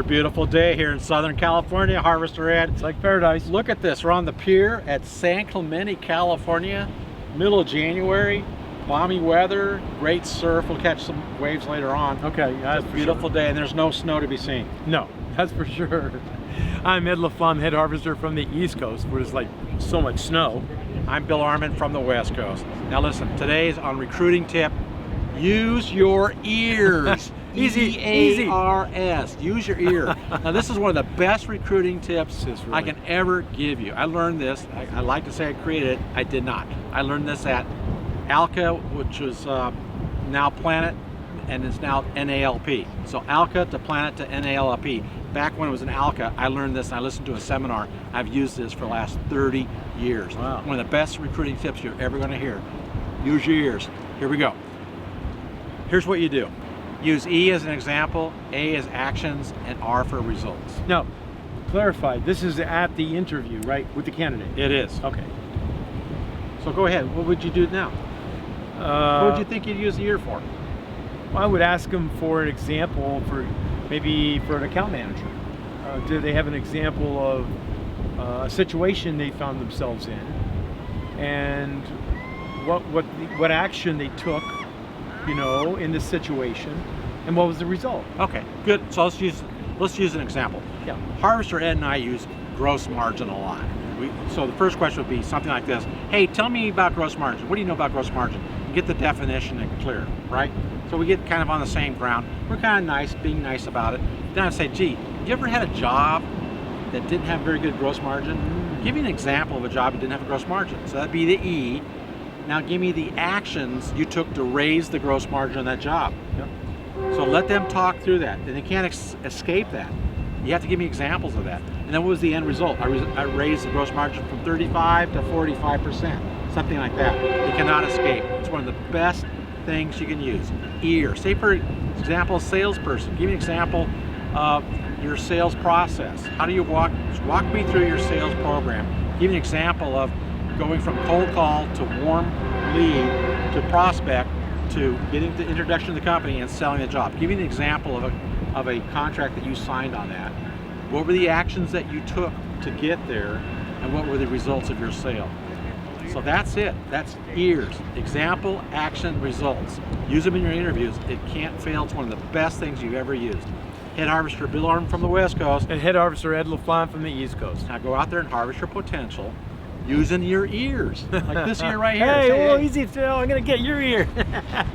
Beautiful day here in Southern California, Harvester Ed. It's like paradise. Look at this, we're on the pier at San Clemente, California, middle of January, balmy weather, great surf. We'll catch some waves later on. Okay, It's a beautiful day and there's no snow to be seen. No, that's for sure. I'm Ed LaFlamme, head harvester from the East Coast, where there's like so much snow. I'm Bill Arman from the West Coast. Now listen, today's on recruiting tip, use your ears. Easy. E-A-R-S, use your ear. Now this is one of the best recruiting tips I can ever give you. I learned this, I like to say I created it, I did not. I learned this at Alka, which was now Planet, and it's now NALP. So Alka to Planet to NALP. Back when it was in Alka, I learned this and I listened to a seminar. I've used this for the last 30 years. Wow. One of the best recruiting tips you're ever going to hear. Use your ears. Here we go. Here's what you do. Use E as an example, A as actions, and R for results. Now, clarify, this is at the interview, right, with the candidate? It is. Okay. So go ahead, what would you do now? What would you think you'd use the ear for? I would ask them for an example for maybe for an account manager. Do they have an example of a situation they found themselves in, and what action they took, you know, in this situation, and what was the result? Okay, good. So let's use an example. Yeah. Harvester Ed and I use gross margin a lot. So the first question would be something like this. Hey, tell me about gross margin. What do you know about gross margin? You get the definition and clear, right? So we get kind of on the same ground. We're kind of nice, being nice about it. Then I'd say, gee, you ever had a job that didn't have very good gross margin? Give me an example of a job that didn't have a gross margin. So that'd be the E. Now give me the actions you took to raise the gross margin on that job. Yep. So let them talk through that. And they can't escape that. You have to give me examples of that. And then what was the end result? I raised the gross margin from 35 to 45%, something like that. You cannot escape. It's one of the best things you can use. Ear. Say for example, salesperson. Give me an example of your sales process. How do you walk me through your sales program? Give me an example of going from cold call to warm lead to prospect to getting the introduction to the company and selling the job. Give me an example of a contract that you signed on that. What were the actions that you took to get there, and what were the results of your sale? So that's it. That's ears. Example, action, results. Use them in your interviews. It can't fail. It's one of the best things you've ever used. Head harvester Bill Arman from the West Coast. And head harvester Ed LaFlamme from the East Coast. Now go out there and harvest your potential using your ears. Like this ear right here. Hey, Say, well, easy, Phil. I'm going to get your ear.